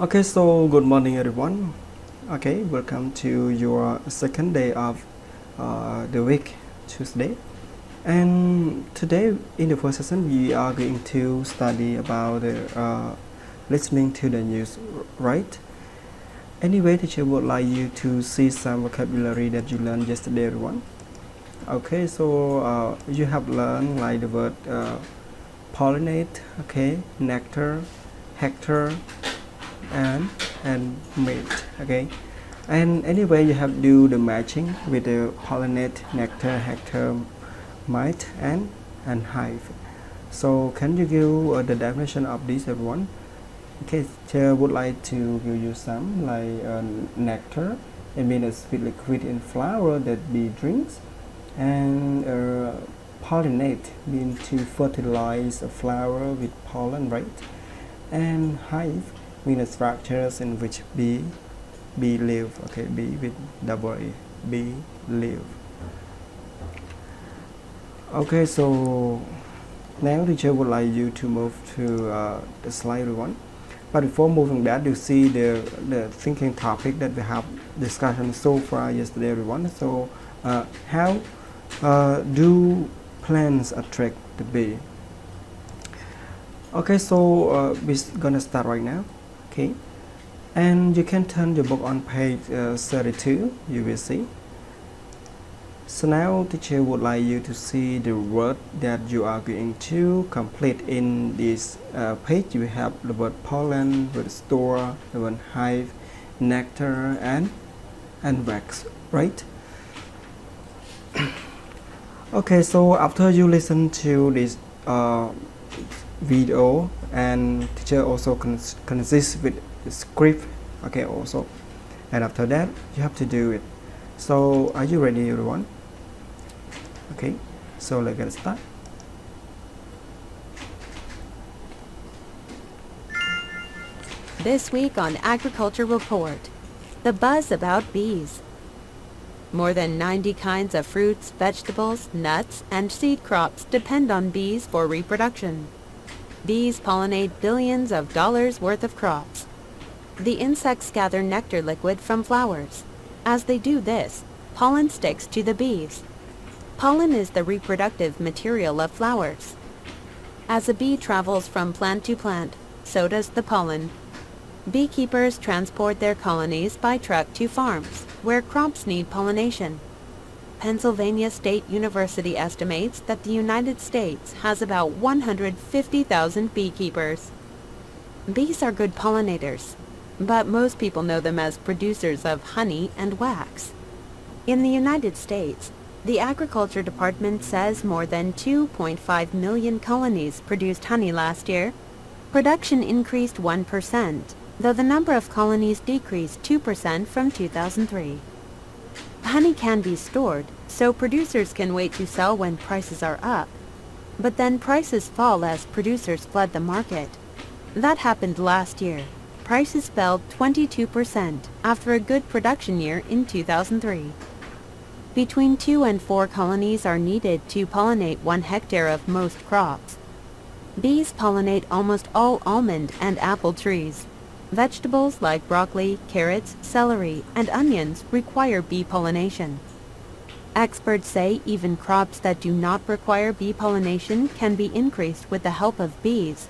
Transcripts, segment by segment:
Okay, so good morning, everyone. Okay, welcome to your second day of the week, Tuesday. And today, in the first session, we are going to study about listening to the news, right? Anyway, teacher would like you to see some vocabulary that you learned yesterday, everyone. Okay, so you have learned like the word pollinate, okay, nectar, hectare, and and mate, okay. And anyway, you have to do the matching with the pollinate, nectar, hectare, mite, and hive. So can you give the definition of this, everyone? Okay, teacher would like to give you some like nectar. It means a sweet liquid in flower that bee drinks, and pollinate means to fertilize a flower with pollen, right? And hive means structures in which bee live. Okay, bee with double E, bee live. Okay, so now teacher would like you to move to the slide one. But before moving that, you see the thinking topic that we have discussion so far yesterday, everyone. So how do plants attract the bee? Okay, so we're gonna start right now. Okay, and you can turn your book on page 32. You will see. So now teacher would like you to see the word that you are going to complete in this page. You have the word pollen, the word store, the word hive, nectar, and wax, right? Okay, so after you listen to this video, and teacher also consists with the script, okay, also, and after that you have to do it. So are you ready, everyone? Okay, so let's get started. This week on Agriculture Report, the buzz about bees. More than 90 kinds of fruits, vegetables, nuts, and seed crops depend on bees for reproduction. Bees pollinate billions of dollars worth of crops. The insects gather nectar liquid from flowers. As they do this, pollen sticks to the bees. Pollen is the reproductive material of flowers. As a bee travels from plant to plant, so does the pollen. Beekeepers transport their colonies by truck to farms, where crops need pollination. Pennsylvania State University estimates that the United States has about 150,000 beekeepers. Bees are good pollinators, but most people know them as producers of honey and wax. In the United States, the Agriculture Department says more than 2.5 million colonies produced honey last year. Production increased 1%, though the number of colonies decreased 2% from 2003. Honey can be stored, so producers can wait to sell when prices are up. But then prices fall as producers flood the market. That happened last year. Prices fell 22% after a good production year in 2003. Between 2 and 4 colonies are needed to pollinate 1 hectare of most crops. Bees pollinate almost all almond and apple trees. Vegetables like broccoli, carrots, celery, and onions require bee pollination. Experts say even crops that do not require bee pollination can be increased with the help of bees.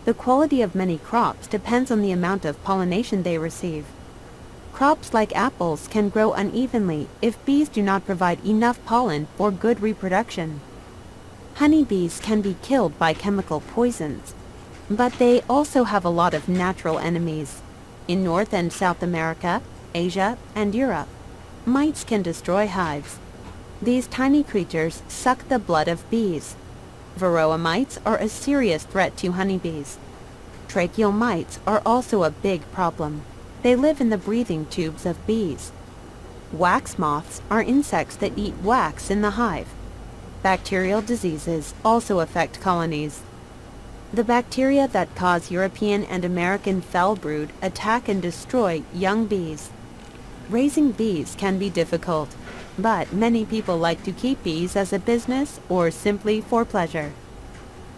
The quality of many crops depends on the amount of pollination they receive. Crops like apples can grow unevenly if bees do not provide enough pollen for good reproduction. Honeybees can be killed by chemical poisons, but they also have a lot of natural enemies. In North and South America, Asia, and Europe, mites can destroy hives. These tiny creatures suck the blood of bees. Varroa mites are a serious threat to honeybees. Tracheal mites are also a big problem. They live in the breathing tubes of bees. Wax moths are insects that eat wax in the hive. Bacterial diseases also affect colonies. The bacteria that cause European and American foulbrood attack and destroy young bees. Raising bees can be difficult, but many people like to keep bees as a business or simply for pleasure.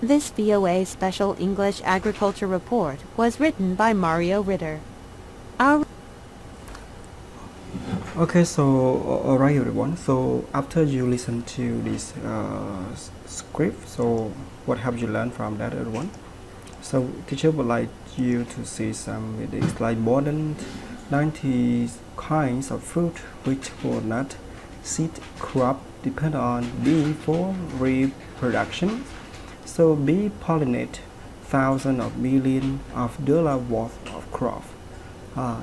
This VOA Special English Agriculture Report was written by Mario Ritter. Okay, so alright everyone. So after you listen to this script, so what have you learned from that everyone? So teacher would like you to see some videos like more than 90 kinds of fruit which will not seed crop depend on bee for reproduction. So bee pollinate thousands of millions of dollars worth of crop.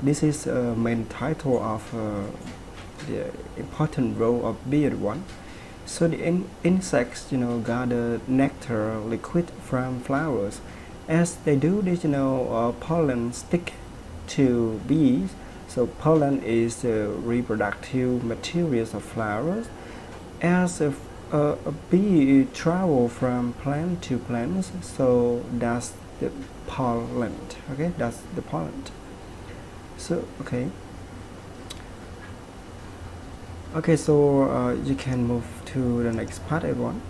This is main title of the important role of bee one. So the insects, gather nectar liquid from flowers. As they do this, pollen stick to bees. So pollen is the reproductive materials of flowers. As a bee travel from plant to plant, so that's the pollen. Okay, that's the pollen. So okay, so you can move to the next part, everyone.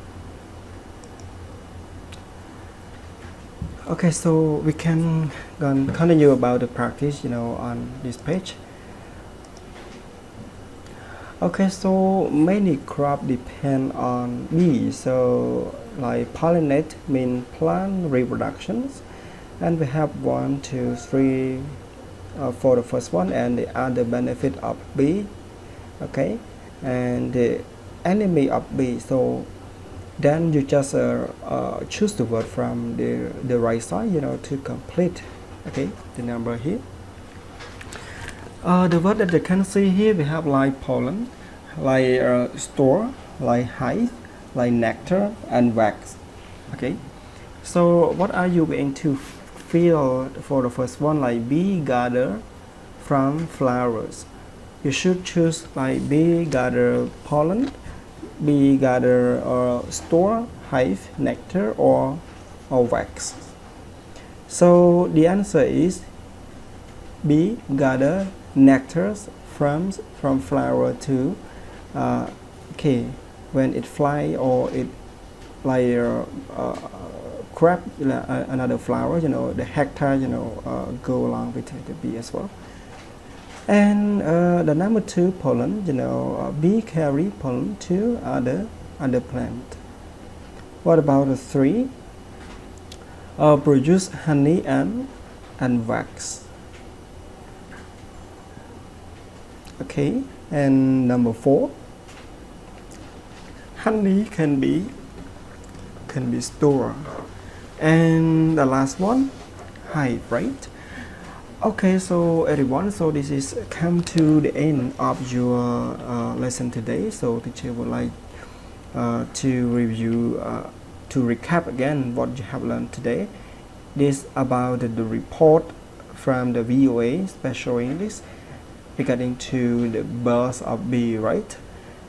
Okay, so we can continue about the practice, on this page. Okay, so many crops depend on bees. So like pollinate mean plant reproductions, and we have 1, 2, 3 for the first one, and the other benefit of bee. Okay, and the enemy of bee. So then you just choose the word from the right side, to complete. Okay, the number here. The word that you can see here, we have like pollen, like store, like hive, like nectar, and wax. Okay, so what are you going to feel for the first one? Like bee gather from flowers. You should choose like bee gather pollen, bee gather store, hive, nectar, or wax. So the answer is bee gather nectars from flower to okay, when it fly or it like grab another flower, the hectare, go along with the bee as well. And the number 2 pollen, bee carry pollen to other plant. What about the 3? Produce honey and wax. Okay, and number 4, honey can be stored. And the last one, hive, right? Okay, so everyone, so this is come to the end of your lesson today. So teacher would like to review, to recap again what you have learned today. This about the report from the VOA Special English regarding to the birth of bee, right?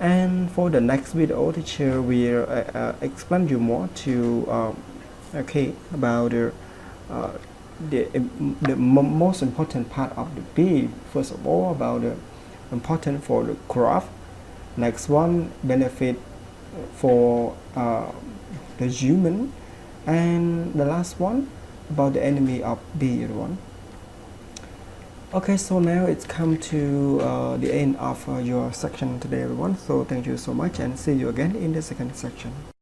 And for the next video, teacher will explain you more to okay, about the most important part of the bee. First of all, about the important for the crop. Next one, benefit for the human, and the last one about the enemy of bee one. Okay, so now it's come to the end of your section today, everyone. So thank you so much, and see you again in the second section.